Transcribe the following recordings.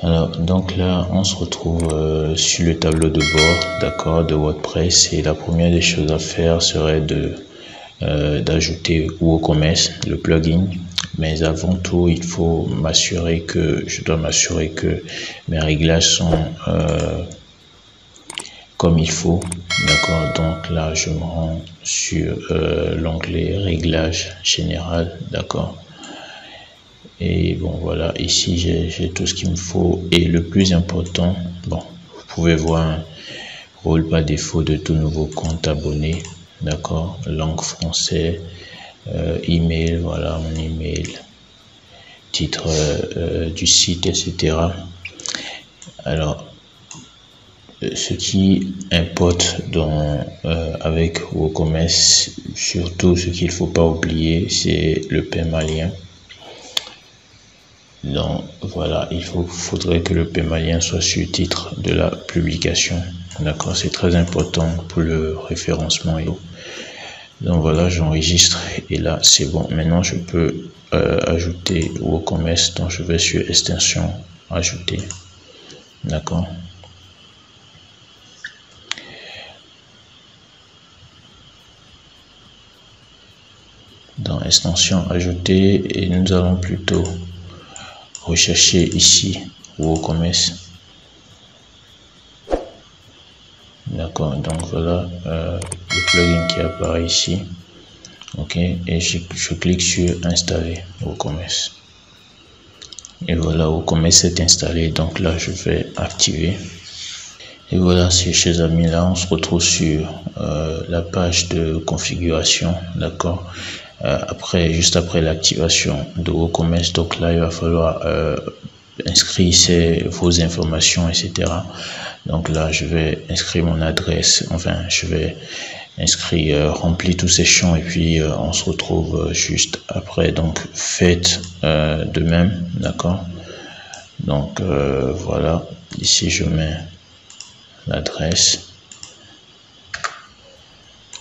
Alors, donc là, on se retrouve sur le tableau de bord, d'accord, de WordPress. Et la première des choses à faire serait d'ajouter WooCommerce, le plugin. Mais avant tout, je dois m'assurer que mes réglages sont comme il faut, d'accord. Donc là, je me rends sur l'onglet réglages général, d'accord. Et bon, voilà, ici j'ai tout ce qu'il me faut. Et le plus important, bon, vous pouvez voir un rôle par défaut de tout nouveau compte abonné, d'accord, langue français, email, voilà mon email, titre du site, etc. Alors, ce qui importe avec WooCommerce, surtout ce qu'il ne faut pas oublier, c'est le permalien. Donc voilà, faudrait que le permalien soit sur le titre de la publication, d'accord, c'est très important pour le référencement. Donc voilà, j'enregistre et là c'est bon. Maintenant je peux ajouter WooCommerce. Donc je vais sur extension, ajouter, d'accord. Dans extension ajouter, et nous allons plutôt rechercher ici WooCommerce, d'accord. Donc voilà le plugin qui apparaît ici, ok, et je clique sur installer WooCommerce et voilà, WooCommerce est installé. Donc là je vais activer et voilà, chers amis, là on se retrouve sur la page de configuration, d'accord. Juste après l'activation de WooCommerce, donc là il va falloir inscrire vos informations, etc. Donc là je vais inscrire mon adresse, enfin je vais inscrire, remplir tous ces champs et puis on se retrouve juste après. Donc faites de même, d'accord. Donc voilà, ici je mets l'adresse.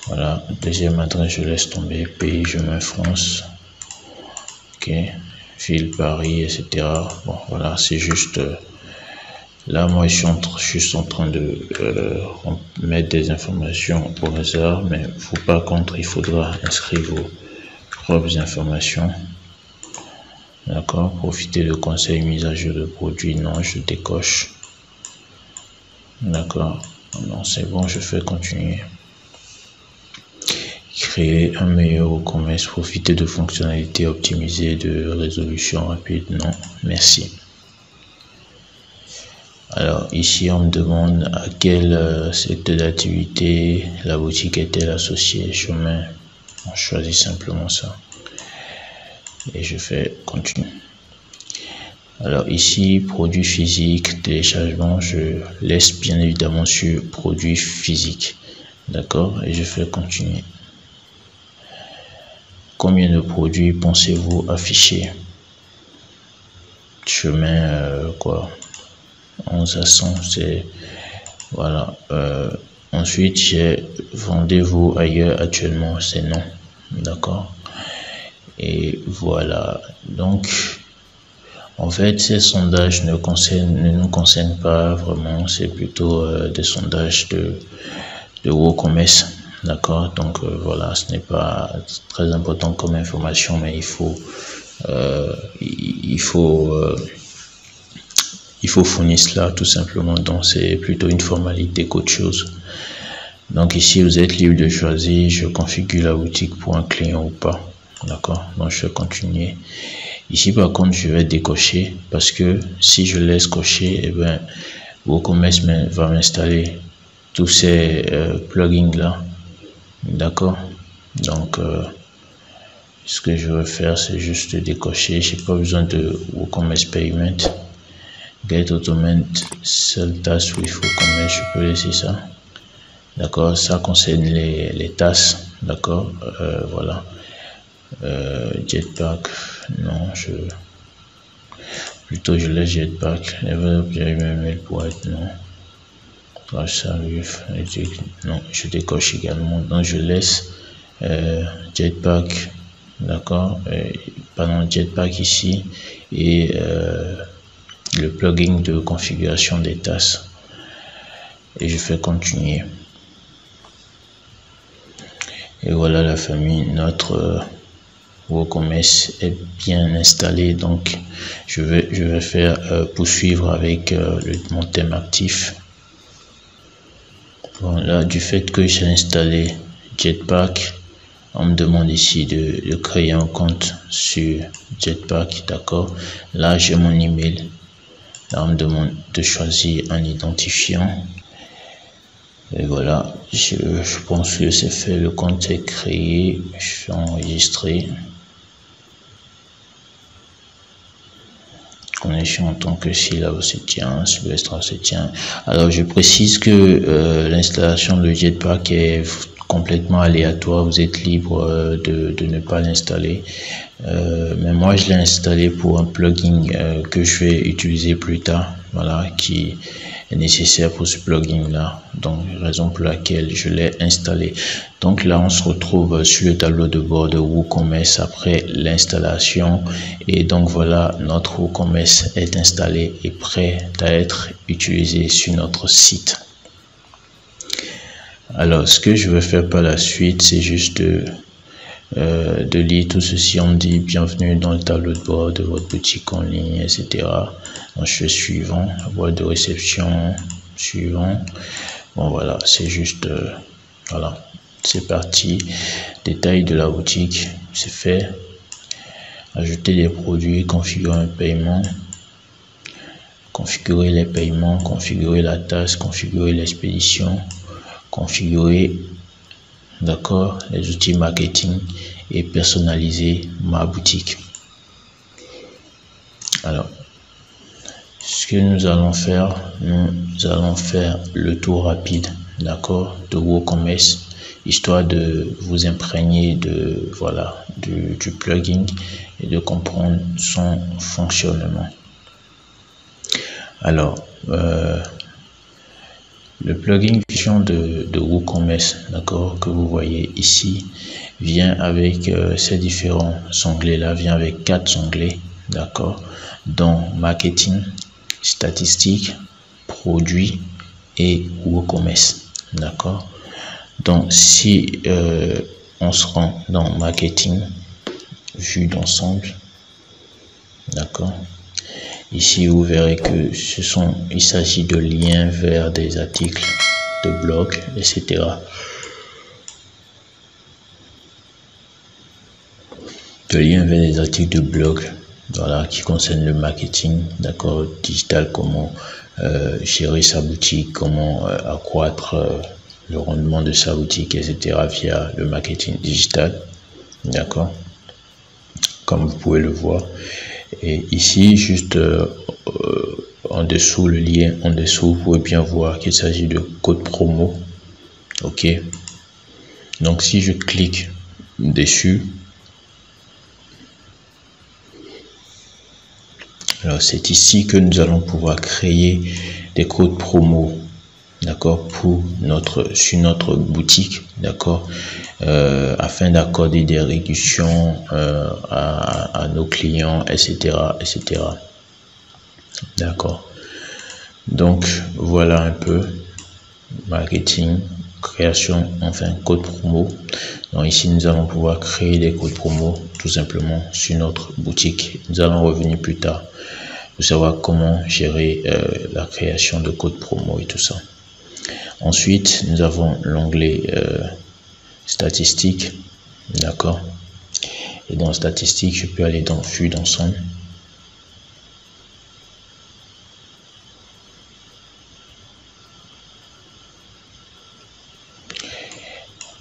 Voilà, deuxième adresse, je laisse tomber. Pays, je mets France. Ok, ville, Paris, etc. Bon, voilà, c'est juste. Là, moi, je suis juste en train de mettre des informations au hasard, mais vous, par contre, il faudra inscrire vos propres informations. D'accord, profiter de conseils, mise à jour de produits. Non, je décoche. D'accord, non, c'est bon, je fais continuer. Créer un meilleur WooCommerce, profiter de fonctionnalités optimisées, de résolution rapide. Non, merci. Alors ici on me demande à quel secteur d'activité la boutique est-elle associée. On choisit simplement ça et je fais continuer. Alors ici produits physiques, téléchargement, je laisse bien évidemment sur produits physiques, d'accord, et je fais continuer. Combien de produits pensez-vous afficher? Je mets quoi, 11 à 100, c'est voilà. Ensuite j'ai vendez-vous ailleurs actuellement, c'est non, d'accord. Et voilà, donc en fait ces sondages ne nous concernent pas vraiment, c'est plutôt des sondages de WooCommerce. D'accord, donc voilà, ce n'est pas très important comme information, mais il faut fournir cela tout simplement. Donc c'est plutôt une formalité qu'autre chose. Donc ici vous êtes libre de choisir, je configure la boutique pour un client ou pas, d'accord. Donc je vais continuer. Ici par contre je vais décocher parce que si je laisse cocher, et ben WooCommerce va m'installer tous ces plugins là. D'accord, donc ce que je vais faire, c'est juste décocher. J'ai pas besoin de WooCommerce Payment, Get Automate Seul Task with WooCommerce, je peux laisser ça, d'accord. Ça concerne les tasks, d'accord. Voilà, Jetpack, non, je laisse Jetpack. Level pour être non. Non, je décoche également. Donc je laisse Jetpack, d'accord, pardon, Jetpack ici, et le le plugin de configuration des tasses. Et je fais continuer. Et voilà la famille, notre WooCommerce est bien installé. Donc je vais faire poursuivre avec mon thème actif. Bon, là, du fait que j'ai installé Jetpack, on me demande ici de créer un compte sur Jetpack, d'accord. Là, j'ai mon email. Là, on me demande de choisir un identifiant. Et voilà, je pense que c'est fait, le compte est créé, je suis enregistré. Connexion en tant que syllabe se tient, Sylvestre se tient. Alors je précise que l'installation de Jetpack est complètement aléatoire, vous êtes libre de ne pas l'installer. Mais moi je l'ai installé pour un plugin que je vais utiliser plus tard, voilà, qui est nécessaire pour ce plugin là, donc raison pour laquelle je l'ai installé. Donc là on se retrouve sur le tableau de bord de WooCommerce après l'installation, et donc voilà, notre WooCommerce est installé et prêt à être utilisé sur notre site. Alors ce que je vais faire par la suite, c'est juste de lire tout ceci. On dit bienvenue dans le tableau de bord de votre boutique en ligne, etc. Donc je fais suivant, boîte de réception, suivant. Bon voilà, c'est juste voilà, c'est parti. Détail de la boutique, c'est fait. Ajouter des produits, configurer un paiement, configurer les paiements, configurer la tasse, configurer l'expédition, configurer, d'accord, les outils marketing et personnaliser ma boutique. Alors ce que nous allons faire le tour rapide, d'accord, de WooCommerce, histoire de vous imprégner de voilà du plugin et de comprendre son fonctionnement. Alors le plugin de WooCommerce, d'accord, que vous voyez ici, vient avec ces différents onglets là, vient avec 4 onglets, d'accord, dont marketing, statistiques, produits et WooCommerce, d'accord. Donc si on se rend dans marketing, vue d'ensemble, d'accord, ici vous verrez que il s'agit de liens vers des articles de blog, etc. De liens vers des articles de blog, voilà, qui concernent le marketing, d'accord, digital, comment gérer sa boutique, comment accroître le rendement de sa boutique, etc. via le marketing digital, d'accord, comme vous pouvez le voir. Et ici, juste en dessous, le lien en dessous, vous pouvez bien voir qu'il s'agit de code promo. Ok. Donc, si je clique dessus, alors c'est ici que nous allons pouvoir créer des codes promo, d'accord, sur notre boutique, d'accord, afin d'accorder des réductions à nos clients, etc., etc. D'accord. Donc voilà un peu marketing, création, enfin code promo. Donc ici nous allons pouvoir créer des codes promo tout simplement sur notre boutique. Nous allons revenir plus tard pour savoir comment gérer la création de codes promo et tout ça. Ensuite nous avons l'onglet statistiques, d'accord, et dans statistiques je peux aller dans vue d'ensemble.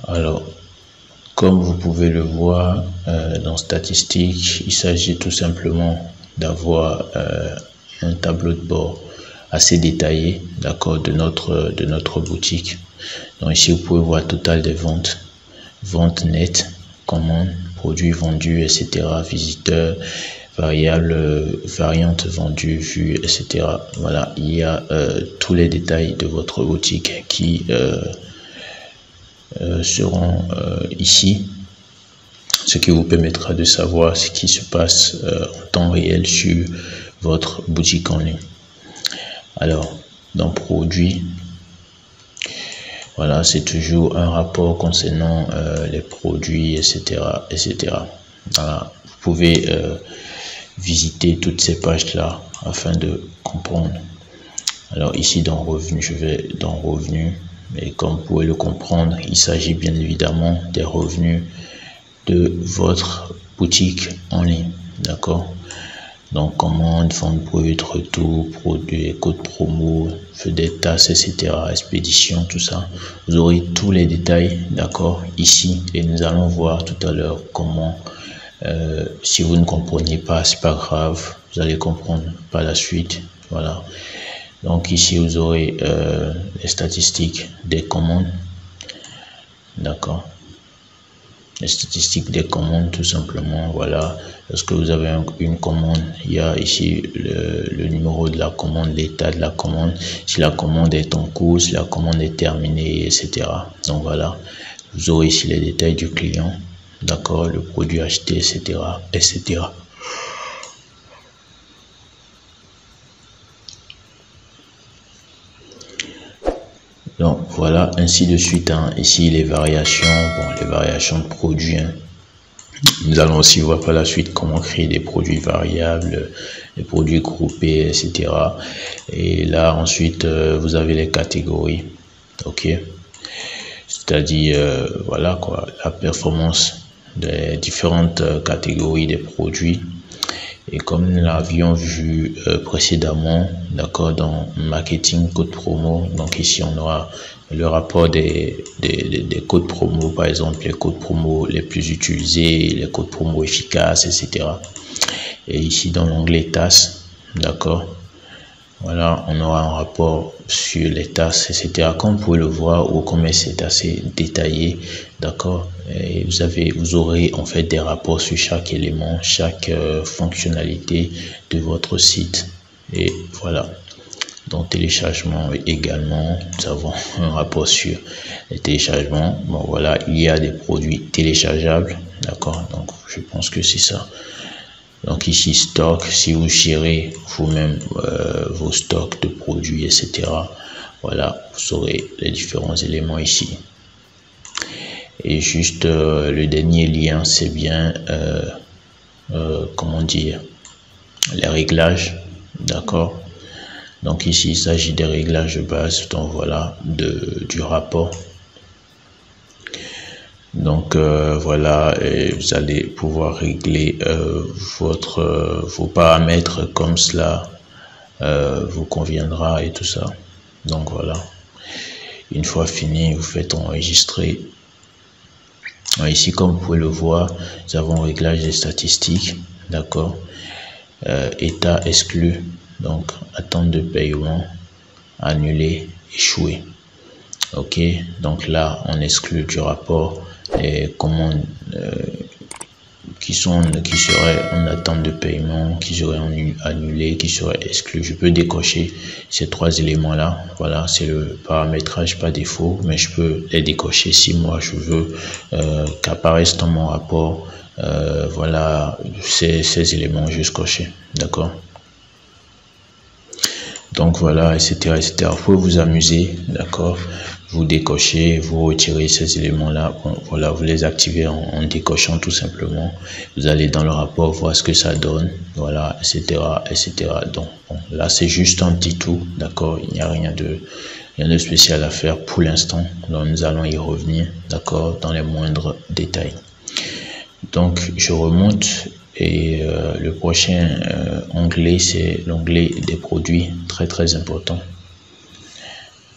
Alors comme vous pouvez le voir dans statistiques, il s'agit tout simplement d'avoir un tableau de bord assez détaillé, d'accord, de notre boutique. Donc ici vous pouvez voir total des ventes, ventes nettes, commandes, produits vendus, etc., visiteurs, variables, variantes vendues, vues, etc. Voilà, il y a tous les détails de votre boutique qui seront ici, ce qui vous permettra de savoir ce qui se passe en temps réel sur votre boutique en ligne. Alors, dans produits, voilà, c'est toujours un rapport concernant les produits, etc., etc. Voilà, vous pouvez visiter toutes ces pages-là afin de comprendre. Alors ici dans Revenu, je vais dans Revenu, et comme vous pouvez le comprendre, il s'agit bien évidemment des revenus de votre boutique en ligne, d'accord? Donc commande, vente brute, retour, produits, code promo, feu des tasses, etc., expédition, tout ça. Vous aurez tous les détails, d'accord, ici, et nous allons voir tout à l'heure comment, si vous ne comprenez pas, c'est pas grave, vous allez comprendre par la suite, voilà. Donc ici, vous aurez les statistiques des commandes, d'accord. Les statistiques des commandes, tout simplement, voilà. Lorsque vous avez une commande, il y a ici le numéro de la commande, l'état de la commande, si la commande est en cours, si la commande est terminée, etc. Donc voilà, vous aurez ici les détails du client, d'accord, le produit acheté, etc., etc. Donc voilà, ainsi de suite, hein. Ici les variations, bon, les variations de produits, hein. Nous allons aussi voir par la suite comment créer des produits variables, des produits groupés, etc. Et là ensuite vous avez les catégories, ok, c'est-à-dire voilà quoi, la performance des différentes catégories des produits. Et comme nous l'avions vu précédemment, d'accord, dans marketing code promo, donc ici on aura le rapport des codes promo, par exemple les codes promo les plus utilisés, les codes promo efficaces, etc. Et ici dans l'onglet tasses, d'accord, voilà, on aura un rapport sur les tasses, etc. Comme vous pouvez le voir, au commerce c'est assez détaillé, d'accord. Et vous aurez en fait des rapports sur chaque élément, chaque fonctionnalité de votre site. Et voilà. Donc téléchargement également, nous avons un rapport sur les téléchargements. Bon voilà, il y a des produits téléchargeables, d'accord. Donc je pense que c'est ça. Donc ici stock, si vous gérez vous-même vos stocks de produits, etc. Voilà, vous aurez les différents éléments ici. Et juste le dernier lien, c'est bien comment dire, les réglages, d'accord. Donc ici il s'agit des réglages de base, donc voilà, du rapport. Donc voilà, et vous allez pouvoir régler vos paramètres comme cela vous conviendra et tout ça. Donc voilà, une fois fini, vous faites enregistrer. Ici, comme vous pouvez le voir, nous avons réglage des statistiques, d'accord, état exclu, donc attente de paiement, annulé, échoué. Ok, donc là on exclut du rapport les commandes qui seraient en attente de paiement, qui seraient annulées, qui seraient exclues. Je peux décocher ces trois éléments là. Voilà, c'est le paramétrage par défaut, mais je peux les décocher si moi je veux qu'apparaissent dans mon rapport. Voilà, ces éléments juste cochés, d'accord. Donc voilà, etc., etc. Vous pouvez vous amuser, d'accord. Vous décochez, vous retirez ces éléments-là. Bon, voilà, vous les activez en décochant tout simplement. Vous allez dans le rapport voir ce que ça donne, voilà, etc., etc. Donc bon, là c'est juste un petit tout, d'accord. Il n'y a rien de spécial à faire pour l'instant. Donc nous allons y revenir, d'accord, dans les moindres détails. Donc je remonte. Et le prochain onglet, c'est l'onglet des produits, très très important.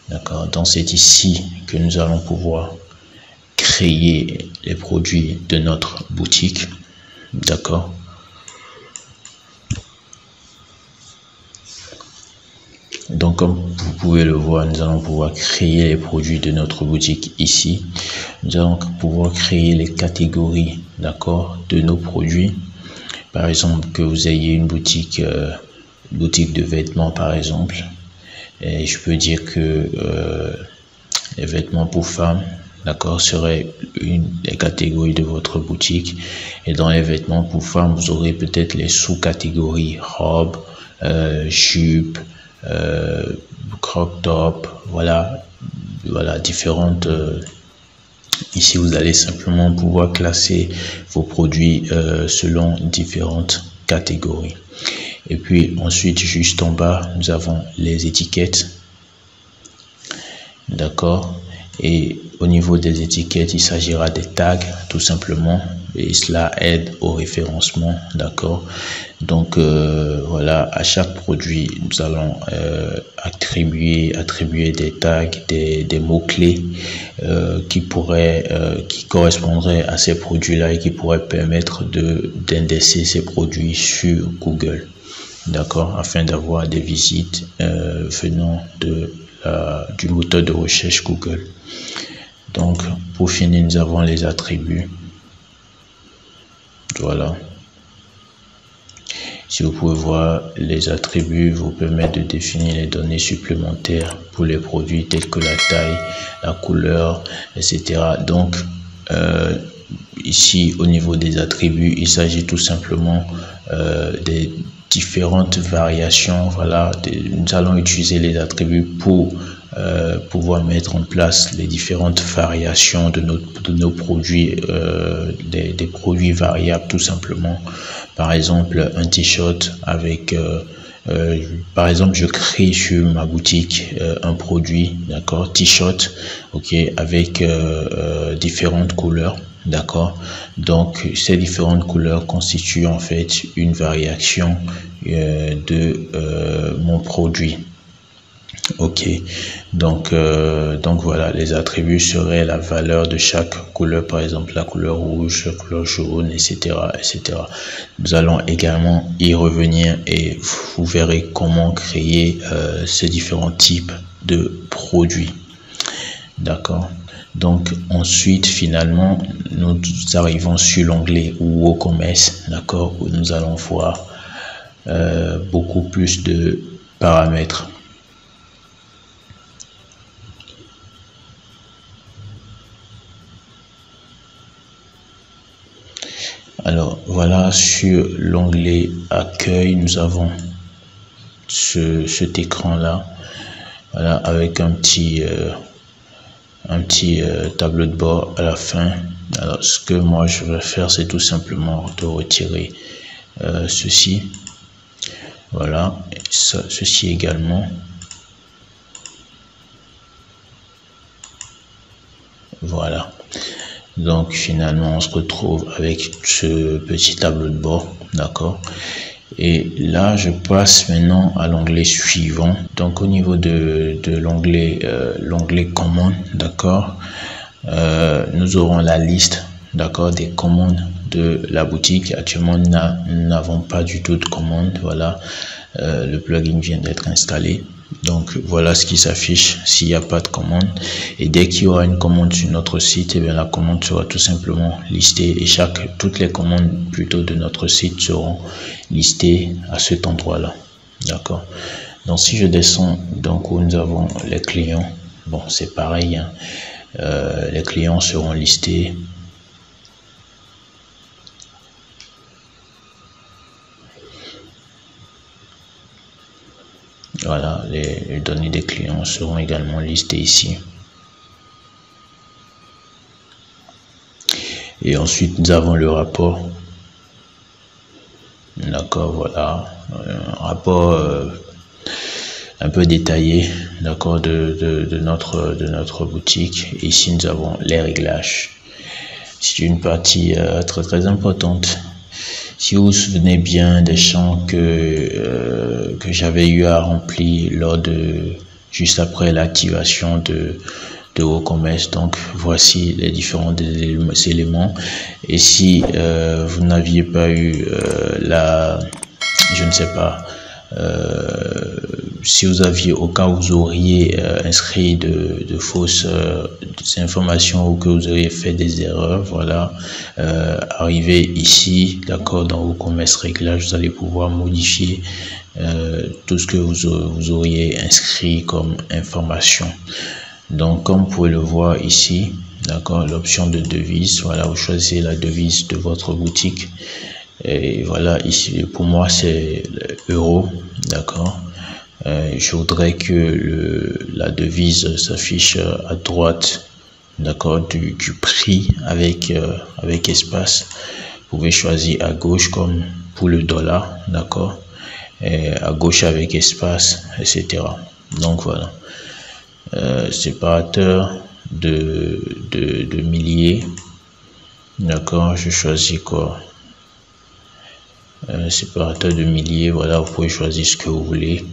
D'accord, donc c'est ici que nous allons pouvoir créer les produits de notre boutique. D'accord. Donc comme vous pouvez le voir, nous allons pouvoir créer les produits de notre boutique ici. Nous allons pouvoir créer les catégories, d'accord, de nos produits. Par exemple, que vous ayez une boutique de vêtements par exemple, et je peux dire que les vêtements pour femmes, d'accord, seraient une des catégories de votre boutique. Et dans les vêtements pour femmes, vous aurez peut-être les sous-catégories robes, jupes, crop top, voilà différentes. Ici, vous allez simplement pouvoir classer vos produits selon différentes catégories. Et puis ensuite, juste en bas, nous avons les étiquettes. D'accord. Et au niveau des étiquettes, il s'agira des tags tout simplement, et cela aide au référencement. D'accord. Donc voilà, à chaque produit nous allons attribuer des tags, des mots clés qui correspondraient à ces produits là et qui pourraient permettre d'indexer ces produits sur Google. D'accord, afin d'avoir des visites venant du moteur de recherche Google. Donc pour finir, nous avons les attributs. Voilà, si vous pouvez voir, les attributs vous permettent de définir les données supplémentaires pour les produits tels que la taille, la couleur, etc. Donc ici au niveau des attributs, il s'agit tout simplement des différentes variations. Voilà, nous allons utiliser les attributs pour pouvoir mettre en place les différentes variations de nos produits, des produits variables tout simplement. Par exemple, un t-shirt avec par exemple, je crée sur ma boutique un produit, d'accord, t-shirt, ok, avec différentes couleurs. D'accord, donc ces différentes couleurs constituent en fait une variation de mon produit. Ok, donc voilà, les attributs seraient la valeur de chaque couleur, par exemple la couleur rouge, la couleur jaune, etc. Nous allons également y revenir et vous verrez comment créer ces différents types de produits. D'accord. Donc ensuite, finalement, nous arrivons sur l'onglet WooCommerce, d'accord, où nous allons voir beaucoup plus de paramètres. Alors voilà, sur l'onglet accueil, nous avons cet écran là, voilà, avec un petit tableau de bord à la fin. Alors ce que moi je vais faire, c'est tout simplement de retirer ceci, voilà, et ceci également. Voilà, donc finalement on se retrouve avec ce petit tableau de bord, d'accord. Et là je passe maintenant à l'onglet suivant. Donc au niveau de l'onglet commandes, d'accord, nous aurons la liste, d'accord, des commandes de la boutique. Actuellement nous n'avons pas du tout de commandes. Voilà, le plugin vient d'être installé. Donc voilà ce qui s'affiche s'il n'y a pas de commande, et dès qu'il y aura une commande sur notre site, et bien la commande sera tout simplement listée, et toutes les commandes plutôt de notre site seront listées à cet endroit là. D'accord. Donc si je descends, donc où nous avons les clients, bon c'est pareil, hein. Les clients seront listés. Voilà, les données des clients seront également listées ici. Et ensuite, nous avons le rapport. D'accord, voilà. Un rapport un peu détaillé, d'accord, de notre boutique. Et ici, nous avons les réglages. C'est une partie très importante. Si vous vous souvenez bien des champs que j'avais eu à remplir juste après l'activation de WooCommerce, donc voici les différents éléments. Et si vous n'aviez pas eu je ne sais pas, si vous aviez, au cas où vous auriez inscrit de fausses informations ou que vous auriez fait des erreurs, voilà, arrivé ici, d'accord, dans WooCommerce réglages, vous allez pouvoir modifier tout ce que vous auriez inscrit comme information. Donc comme vous pouvez le voir ici, d'accord, l'option de devise, voilà, vous choisissez la devise de votre boutique. Et voilà, ici pour moi c'est l'euro, d'accord. je voudrais que la devise s'affiche à droite, d'accord, du prix avec espace. Vous pouvez choisir à gauche comme pour le dollar, d'accord, et à gauche avec espace, etc. Donc voilà, séparateur de milliers, d'accord, je choisis quoi, séparateur de milliers, voilà, vous pouvez choisir ce que vous voulez,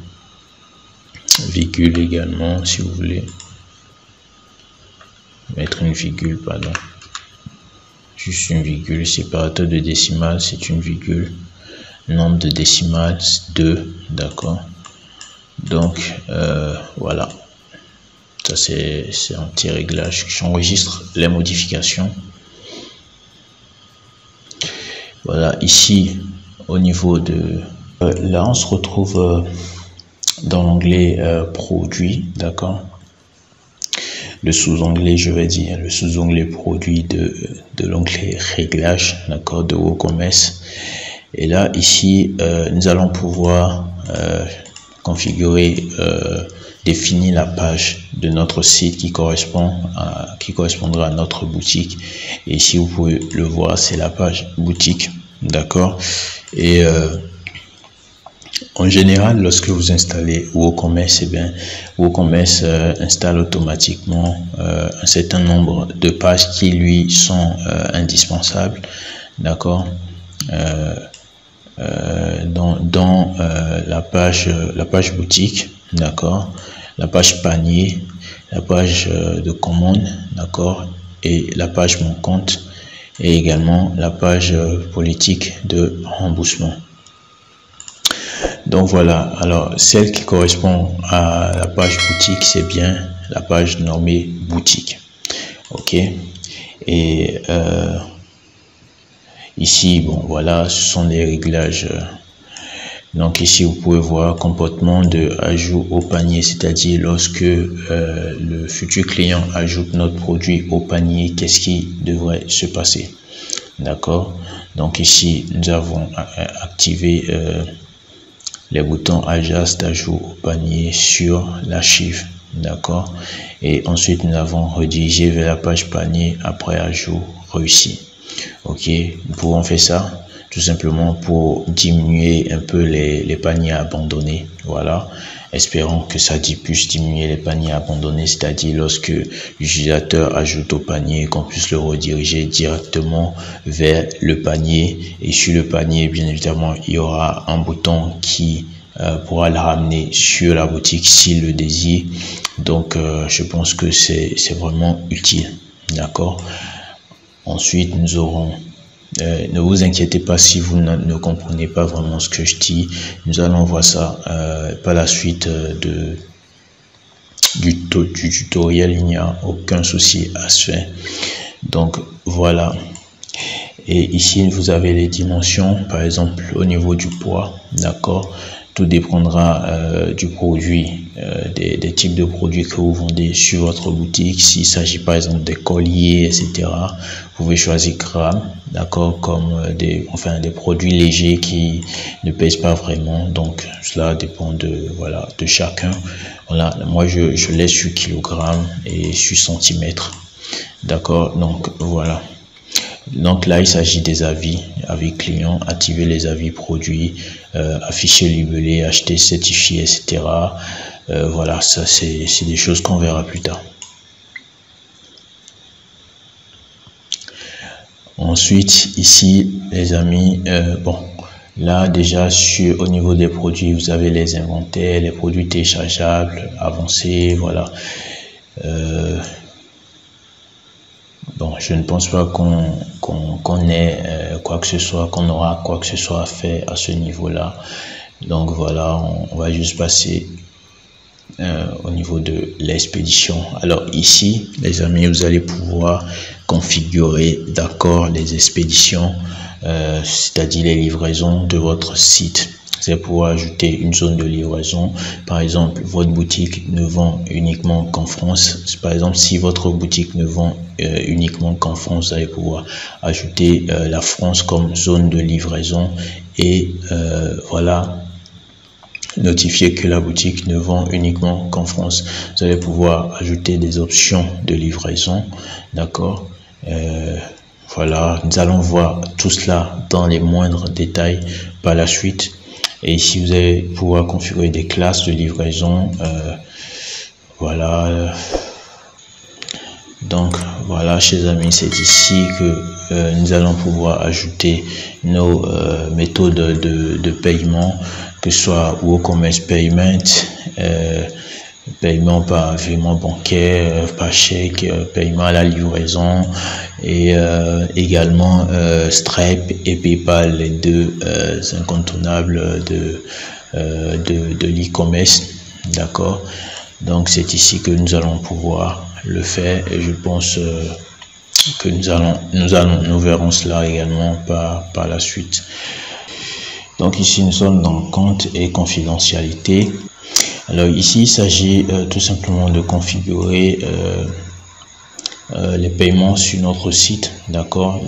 virgule également si vous voulez mettre une virgule, pardon, juste une virgule. Séparateur de décimales, c'est une virgule. Nombre de décimales 2, d'accord. Donc voilà, ça c'est un petit réglage. J'enregistre les modifications. Voilà, ici au niveau de là on se retrouve dans l'onglet produit, d'accord. Le sous-onglet, je vais dire, le sous-onglet produit de l'onglet réglage, d'accord, de WooCommerce. Et là, ici, nous allons pouvoir configurer, définir la page de notre site qui correspondra à notre boutique. Et ici, vous pouvez le voir, c'est la page boutique, d'accord. Et en général, lorsque vous installez WooCommerce, eh bien, WooCommerce installe automatiquement un certain nombre de pages qui lui sont indispensables, d'accord. Dans la page boutique, d'accord, la page panier, la page de commande, d'accord, et la page mon compte, et également la page politique de remboursement. Donc voilà, alors celle qui correspond à la page boutique, c'est bien la page nommée boutique, ok. Et ici, bon voilà, ce sont les réglages. Donc ici, vous pouvez voir comportement de ajout au panier, c'est-à-dire lorsque le futur client ajoute notre produit au panier, qu'est-ce qui devrait se passer, d'accord. Donc ici, nous avons activé les boutons adjust d'ajout au panier sur l'archive, d'accord. Et ensuite, nous avons redirigé vers la page panier après ajout réussi. Ok, nous pouvons faire ça tout simplement pour diminuer un peu les paniers abandonnés. Voilà, espérons que ça puisse diminuer les paniers abandonnés, c'est-à-dire lorsque l'utilisateur ajoute au panier, qu'on puisse le rediriger directement vers le panier. Et sur le panier, bien évidemment, il y aura un bouton qui pourra le ramener sur la boutique s'il le désire. Donc je pense que c'est vraiment utile, d'accord. Ensuite, nous aurons, ne vous inquiétez pas si vous ne comprenez pas vraiment ce que je dis. Nous allons voir ça par la suite du tutoriel. Il n'y a aucun souci à se faire. Donc voilà. Et ici, vous avez les dimensions, par exemple au niveau du poids, d'accord. Tout dépendra du produit, des types de produits que vous vendez sur votre boutique. S'il s'agit par exemple des colliers, etc., vous pouvez choisir grammes, d'accord, comme des produits légers qui ne pèsent pas vraiment. Donc cela dépend de chacun. Voilà, moi je laisse sur kilogramme et sur centimètre, d'accord. Donc voilà. Donc là, il s'agit des avis clients, activer les avis produits, afficher libellé, acheter certifié, etc. Voilà, ça c'est des choses qu'on verra plus tard. Ensuite, ici, les amis, bon, là déjà au niveau des produits, vous avez les inventaires, les produits téléchargeables, avancés, voilà. Bon, je ne pense pas qu'on ait quoi que ce soit, qu'on aura quoi que ce soit à faire à ce niveau-là. Donc voilà, on va juste passer au niveau de l'expédition. Alors ici, les amis, vous allez pouvoir configurer, d'accord, les expéditions, c'est-à-dire les livraisons de votre site. Vous allez pouvoir ajouter une zone de livraison. Par exemple, votre boutique ne vend uniquement qu'en France. Par exemple, si votre boutique ne vend uniquement qu'en France, vous allez pouvoir ajouter la France comme zone de livraison. Et voilà, notifier que la boutique ne vend uniquement qu'en France. Vous allez pouvoir ajouter des options de livraison, d'accord. Voilà, nous allons voir tout cela dans les moindres détails par la suite. Et ici, vous allez pouvoir configurer des classes de livraison. Voilà. Donc, voilà, chers amis, c'est ici que nous allons pouvoir ajouter nos méthodes de paiement, que ce soit WooCommerce Payment, paiement par virement bancaire, par chèque, paiement à la livraison, et également Stripe et PayPal, les deux incontournables de l'e-commerce, d'accord. Donc c'est ici que nous allons pouvoir le faire, et je pense que nous verrons cela également par la suite. Donc ici nous sommes dans compte et confidentialité. Alors ici il s'agit tout simplement de configurer les paiements sur notre site, d'accord,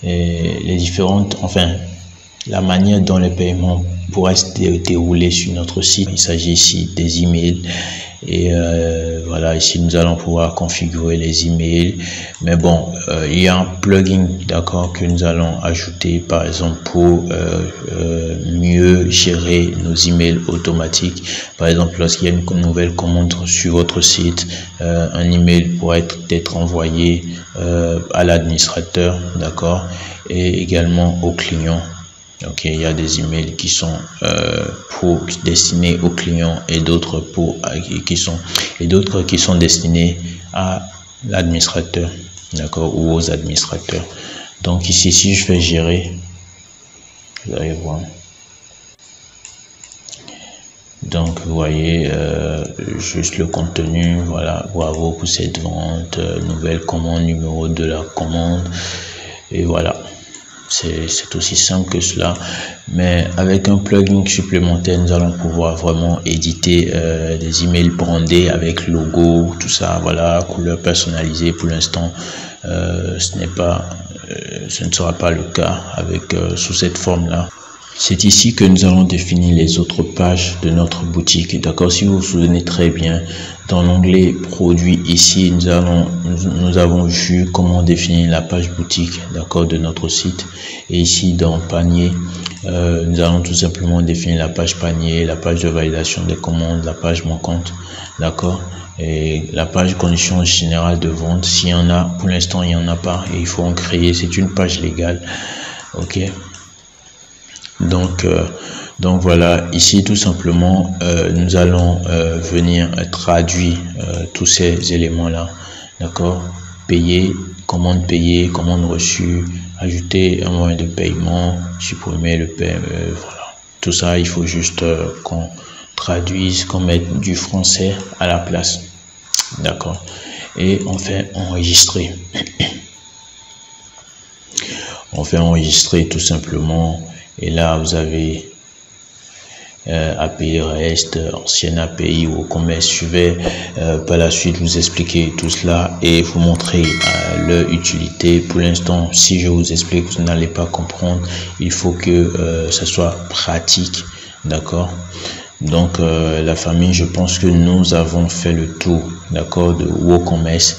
les différentes, enfin la manière dont les paiements pourraient se dérouler sur notre site. Il s'agit ici des emails, et voilà, ici nous allons pouvoir configurer les emails. Mais bon, il y a un plugin, d'accord, que nous allons ajouter par exemple pour mieux gérer nos emails automatiques. Par exemple, lorsqu'il y a une nouvelle commande sur votre site, un email pourra être envoyé à l'administrateur, d'accord, et également au client. Ok, il y a des emails qui sont destinés aux clients, et d'autres qui sont destinés à l'administrateur, d'accord, ou aux administrateurs. Donc ici, si je fais gérer, vous allez voir. Donc vous voyez juste le contenu. Voilà, bravo pour cette vente, nouvelle commande, numéro de la commande, et voilà. C'est aussi simple que cela, mais avec un plugin supplémentaire, nous allons pouvoir vraiment éditer des emails brandés avec logo, tout ça, voilà, couleur personnalisée. Pour l'instant, ce ne sera pas le cas avec sous cette forme-là. C'est ici que nous allons définir les autres pages de notre boutique, d'accord. Si vous vous souvenez très bien, dans l'onglet produits, ici nous avons vu comment définir la page boutique, d'accord, de notre site. Et ici dans panier, nous allons tout simplement définir la page panier, la page de validation des commandes, la page manquante, d'accord, et la page conditions générales de vente. S'il y en a, pour l'instant il n'y en a pas, et il faut en créer. C'est une page légale, ok. Donc voilà, ici tout simplement nous allons venir traduire tous ces éléments là, d'accord. Payer, commande reçue, ajouter un moyen de paiement, supprimer le paiement, voilà, tout ça il faut juste qu'on traduise, qu'on mette du français à la place, d'accord. Et on fait enregistrer. On fait enregistrer tout simplement. Et là, vous avez API REST, ancienne API ou WooCommerce. Je vais par la suite vous expliquer tout cela et vous montrer leur utilité. Pour l'instant, si je vous explique, vous n'allez pas comprendre. Il faut que ça soit pratique, d'accord. Donc, la famille, je pense que nous avons fait le tour, d'accord, de WooCommerce.